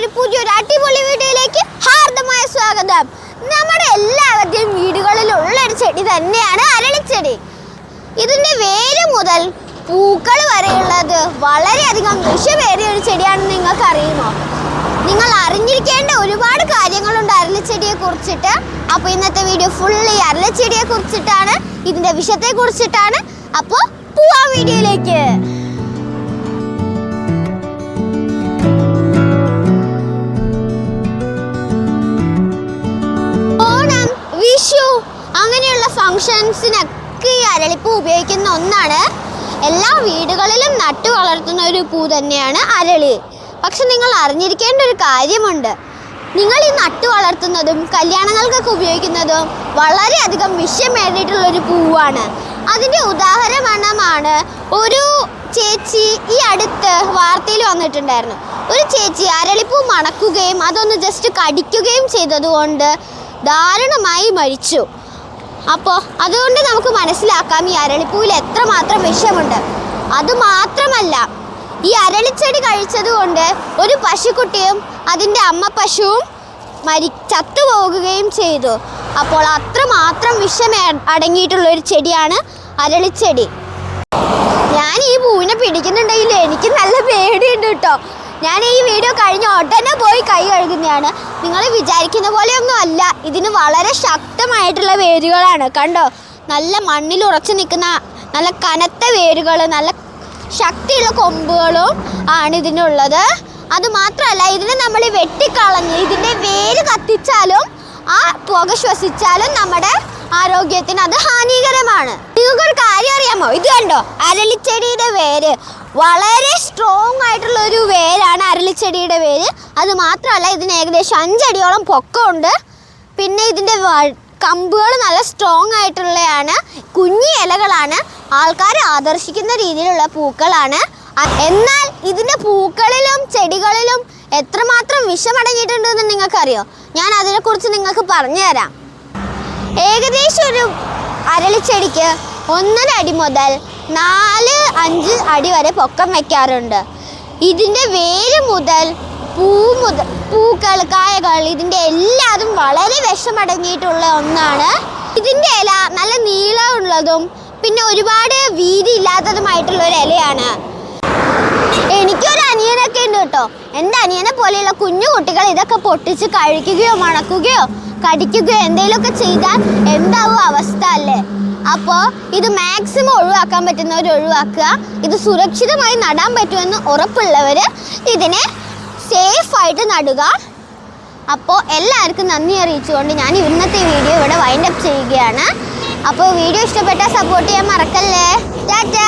ഒരു പുതിയൊരു അടിപൊളി വീഡിയോയിലേക്ക് ഹാർദമായ സ്വാഗതം. നമ്മുടെ എല്ലാവരുടെയും വീടുകളിലുള്ള ഒരു ചെടി തന്നെയാണ് അരളിച്ചെടി. ഇതിന്റെ വേര് മുതൽ പൂക്കൾ വരെയുള്ളത് വളരെയധികം വിഷമേറിയ ഒരു ചെടിയാണെന്ന് നിങ്ങൾക്ക് അറിയുമോ? നിങ്ങൾ അറിഞ്ഞിരിക്കേണ്ട ഒരുപാട് കാര്യങ്ങളുണ്ട് അരളിച്ചെടിയെ കുറിച്ചിട്ട്. അപ്പോൾ ഇന്നത്തെ വീഡിയോ ഫുള്ള് ഈ അരളിച്ചെടിയെ കുറിച്ചിട്ടാണ്, ഇതിന്റെ വിഷത്തെ കുറിച്ചിട്ടാണ്. അപ്പോൾ പോവാം വീഡിയോയിലേക്ക്. ഓണം, വിഷു അങ്ങനെയുള്ള ഫംഗ്ഷൻസിനൊക്കെ ഈ അരളിപ്പൂ ഉപയോഗിക്കുന്ന ഒന്നാണ്. എല്ലാ വീടുകളിലും നട്ടു വളർത്തുന്ന ഒരു പൂ തന്നെയാണ് അരളി. പക്ഷെ നിങ്ങൾ അറിഞ്ഞിരിക്കേണ്ട ഒരു കാര്യമുണ്ട്. നിങ്ങൾ ഈ നട്ടു വളർത്തുന്നതും കല്യാണങ്ങൾക്കൊക്കെ ഉപയോഗിക്കുന്നതും വളരെയധികം വിഷമേറിയിട്ടുള്ളൊരു പൂവാണ്. അതിൻ്റെ ഉദാഹരണമാണ് ഒരു ചേച്ചി ഈ അടുത്ത് വാർത്തയിൽ വന്നിട്ടുണ്ടായിരുന്നു. ഒരു ചേച്ചി അരളിപ്പൂ മണക്കുകയും അതൊന്ന് ജസ്റ്റ് കടിക്കുകയും ചെയ്തതുകൊണ്ട് ദാരുണമായി മരിച്ചു. അപ്പോൾ അതുകൊണ്ട് നമുക്ക് മനസ്സിലാക്കാം ഈ അരളിപ്പൂവിൽ എത്രമാത്രം വിഷമുണ്ട്. അതുമാത്രമല്ല, ഈ അരളിച്ചെടി കഴിച്ചതുകൊണ്ട് ഒരു പശുക്കുട്ടിയും അതിൻ്റെ അമ്മ പശുവും ചത്തുപോകുകയും ചെയ്തു. അപ്പോൾ അത്രമാത്രം വിഷം അടങ്ങിയിട്ടുള്ളൊരു ചെടിയാണ് അരളിച്ചെടി. ഞാൻ ഈ പൂവിനെ പിടിക്കുന്നുണ്ടെങ്കിൽ എനിക്ക് നല്ല പേടിയുണ്ട് കേട്ടോ. ഞാൻ ഈ വീഡിയോ കഴിഞ്ഞ ഉടനെ പോയി കൈ കഴുകുന്നതാണ്. നിങ്ങൾ വിചാരിക്കുന്ന പോലെയൊന്നും അല്ല, ഇതിന് വളരെ ശക്തമായിട്ടുള്ള വേരുകളാണ്. കണ്ടോ, നല്ല മണ്ണിൽ ഉറച്ചു നിൽക്കുന്ന നല്ല കനത്ത വേരുകൾ, നല്ല ശക്തിയുള്ള കൊമ്പുകളും ആണ് ഇതിനുള്ളത്. അതുമാത്രമല്ല, ഇതിനെ നമ്മൾ വെട്ടിക്കളഞ്ഞ് ഇതിൻ്റെ വേര് കത്തിച്ചാലും ആ പുക ശ്വസിച്ചാലും നമ്മുടെ ആരോഗ്യത്തിന് അത് ഹാനികരമാണ്. നിങ്ങൾക്കൊരു കാര്യം അറിയാമോ? ഇത് കണ്ടോ, അരളിച്ചെടിയുടെ വേര് വളരെ സ്ട്രോങ് ആയിട്ടുള്ള ഒരു വേരാണ് അരളിച്ചെടിയുടെ വേര്. അത് മാത്രമല്ല, ഇതിന് ഏകദേശം 5 അടിയോളം പൊക്കമുണ്ട്. പിന്നെ ഇതിൻ്റെ കമ്പുകൾ നല്ല സ്ട്രോങ് ആയിട്ടുള്ളതാണ്. കുഞ്ഞി ഇലകളാണ്, ആൾക്കാർ ആകർഷിക്കുന്ന രീതിയിലുള്ള പൂക്കളാണ്. എന്നാൽ ഇതിൻ്റെ പൂക്കളിലും ചെടികളിലും എത്രമാത്രം വിഷമടങ്ങിയിട്ടുണ്ടെന്ന് നിങ്ങൾക്കറിയോ? ഞാൻ അതിനെക്കുറിച്ച് നിങ്ങൾക്ക് പറഞ്ഞു തരാം. ഏകദേശം ഒരു അരളിച്ചെടിക്ക് 1.5 അടി മുതൽ 4-5 അടി വരെ പൊക്കം വയ്ക്കാറുണ്ട്. ഇതിൻ്റെ വേര് മുതൽ പൂക്കൾ, കായകൾ, ഇതിൻ്റെ എല്ലാതും വളരെ വിഷമടങ്ങിയിട്ടുള്ള ഒന്നാണ്. ഇതിൻ്റെ ഇല നല്ല നീളമുള്ളതും പിന്നെ ഒരുപാട് വീതി ഇല്ലാത്തതുമായിട്ടുള്ളൊരു ഇലയാണ്. എനിക്കൊരു അനിയനൊക്കെ ഉണ്ട് കേട്ടോ. എൻ്റെ അനിയനെ പോലെയുള്ള കുഞ്ഞു കുട്ടികൾ ഇതൊക്കെ പൊട്ടിച്ച് കഴിക്കുകയോ മണക്കുകയോ കടിക്കുകയോ എന്തെങ്കിലുമൊക്കെ ചെയ്താൽ എന്താവും അവസ്ഥ അല്ലേ? അപ്പോൾ ഇത് മാക്സിമം ഒഴിവാക്കാൻ പറ്റുന്നവർ ഒഴിവാക്കുക. ഇത് സുരക്ഷിതമായി നടാൻ പറ്റുമെന്ന് ഉറപ്പുള്ളവർ ഇതിനെ സേഫായിട്ട് നടുക. അപ്പോൾ എല്ലാവർക്കും നന്ദി അറിയിച്ചുകൊണ്ട് ഞാൻ ഇന്നത്തെ വീഡിയോ ഇവിടെ വൈൻഡപ്പ് ചെയ്യുകയാണ്. അപ്പോൾ വീഡിയോ ഇഷ്ടപ്പെട്ടാൽ സപ്പോർട്ട് ചെയ്യാൻ മറക്കല്ലേ. ടാറ്റാ.